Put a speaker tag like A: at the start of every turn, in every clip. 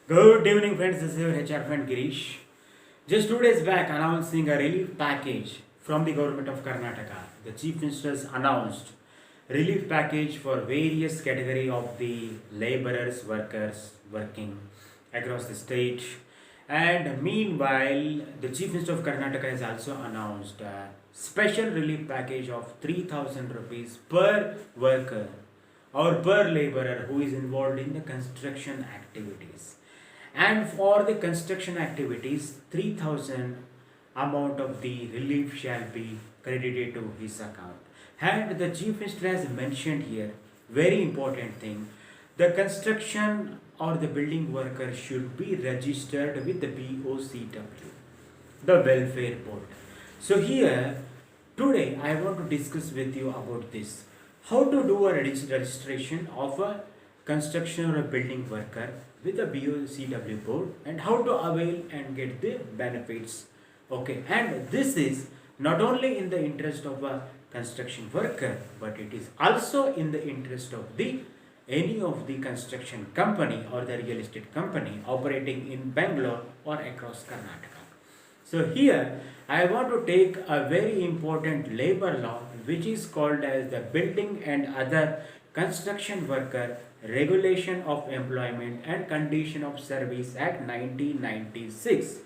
A: Good evening, friends. This is your HR friend Girish. Just 2 days back, announcing a relief package from the government of Karnataka. The chief ministers announced relief package for various category of the laborers, workers working across the state. And meanwhile, the chief minister of Karnataka has also announced a special relief package of 3,000 rupees per worker or per laborer who is involved in the construction activities. And for the construction activities, 3,000 amount of the relief shall be credited to his account. And the chief minister has mentioned here very important thing: the construction or the building worker should be registered with the BOCW, the welfare board. So here today I want to discuss with you about this: how to do a registration of a construction or a building worker with a BOCW board, and how to avail and get the benefits. Okay, and this is not only in the interest of a construction worker, but it is also in the interest of the any of the construction company or the real estate company operating in Bangalore or across Karnataka. So here I want to take a very important labor law which is called as the Building and Other Construction Worker Regulation of Employment and Condition of Service Act 1996.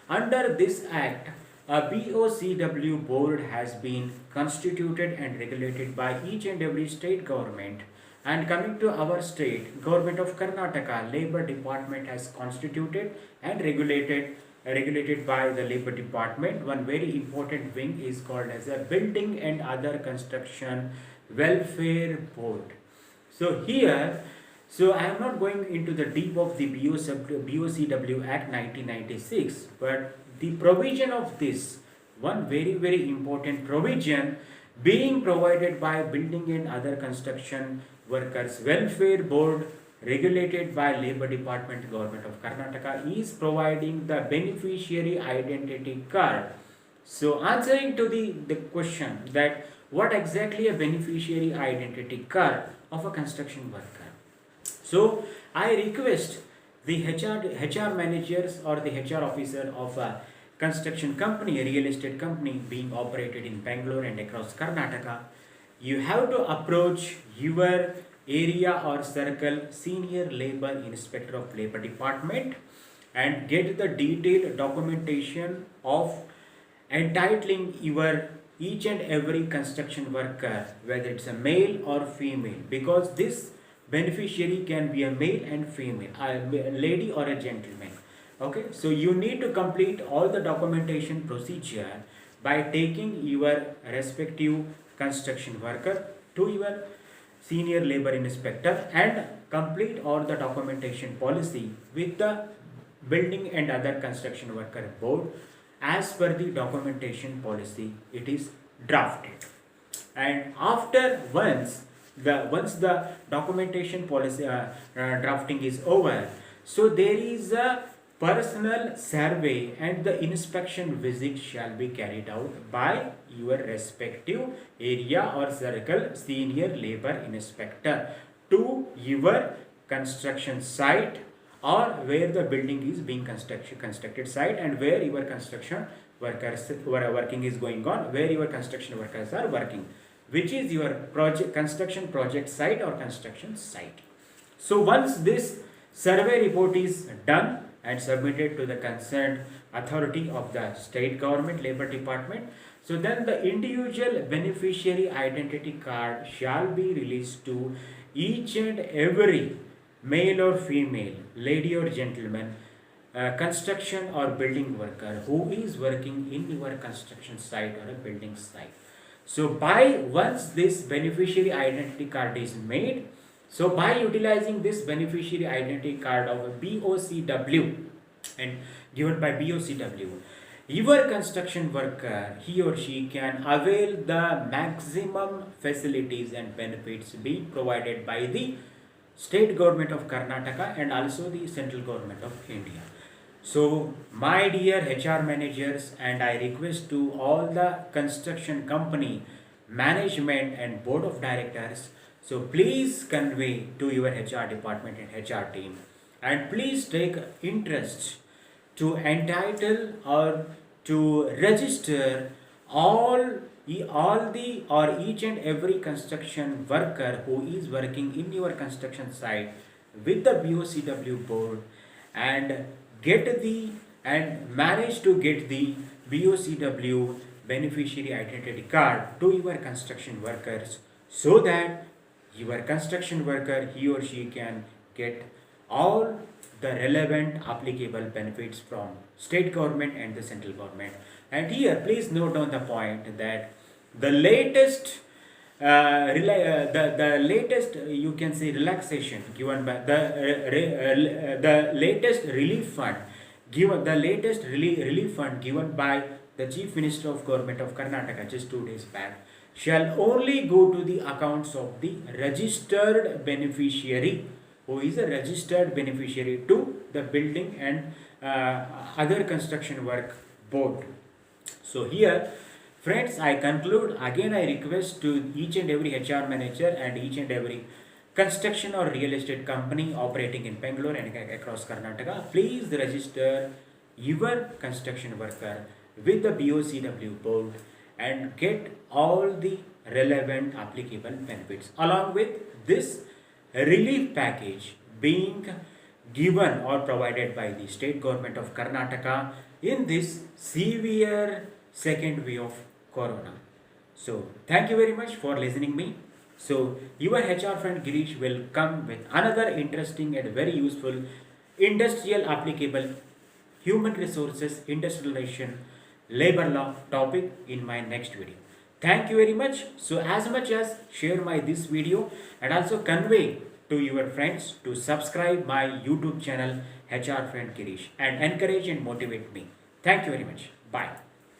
A: Under this act, a BOCW board has been constituted and regulated by each and every state government. And coming to our state, Government of Karnataka, Labor Department has constituted and regulated by the Labor Department. One very important wing is called as a Building and Other Construction Welfare Board. So here, so I am not going into the deep of the BOCW Act 1996, but the provision of this, one very important provision being provided by Building and Other Construction Workers Welfare Board, regulated by Labor Department, Government of Karnataka, is providing the beneficiary identity card. So answering to the question that what exactly a beneficiary identity card of a construction worker. So I request the HR managers or the HR officer of a construction company, a real estate company being operated in Bangalore and across Karnataka, you have to approach your area or circle senior labor inspector of labor department and get the detailed documentation of entitling your each and every construction worker, whether it's a male or female, because this beneficiary can be a male and female, a lady or a gentleman. Okay, so you need to complete all the documentation procedure by taking your respective construction worker to your senior labor inspector and complete all the documentation policy with the Building and Other Construction Worker Board as per the documentation policy it is drafted. And after once the documentation policy drafting is over, so there is a personal survey and the inspection visit shall be carried out by your respective area or circle senior labor inspector to your construction site, or where the building is being constructed site, and where your construction workers working is going on, where your construction workers are working, which is your project construction project site or construction site. So once this survey report is done and submitted to the concerned authority of the state government labor department, so then the individual beneficiary identity card shall be released to each and every male or female, lady or gentleman, construction or building worker who is working in your construction site or a building site. So by once this beneficiary identity card is made, so by utilizing this beneficiary identity card of a BOCW and given by BOCW, your construction worker, he or she can avail the maximum facilities and benefits being provided by the state government of Karnataka and also the central government of India. So my dear HR managers, and I request to all the construction company management and board of directors, so please convey to your HR department and HR team and please take interest to entitle or to register all all the or each and every construction worker who is working in your construction site with the BOCW board, and get the and manage to get the BOCW beneficiary identity card to your construction workers, so that your construction worker, he or she, can get all the relevant applicable benefits from state government and the central government. And here please note down the point that the latest the latest you can say relaxation given by the latest relief fund given the latest relief fund given by the Chief Minister of Government of Karnataka just 2 days back shall only go to the accounts of the registered beneficiary, who is a registered beneficiary to the building and other construction work board. So here, friends, I conclude. Again, I request to each and every HR manager and each and every construction or real estate company operating in Bangalore and across Karnataka, please register your construction worker with the BOCW board and get all the relevant applicable benefits along with this relief package being given or provided by the state government of Karnataka in this severe second wave of corona. So thank you very much for listening me. So your HR friend Girish will come with another interesting and very useful industrial applicable human resources industrialization labor law topic in my next video. Thank you very much. So as much as share my this video and also convey to your friends to subscribe my YouTube channel HR friend Girish and encourage and motivate me. Thank you very much. Bye.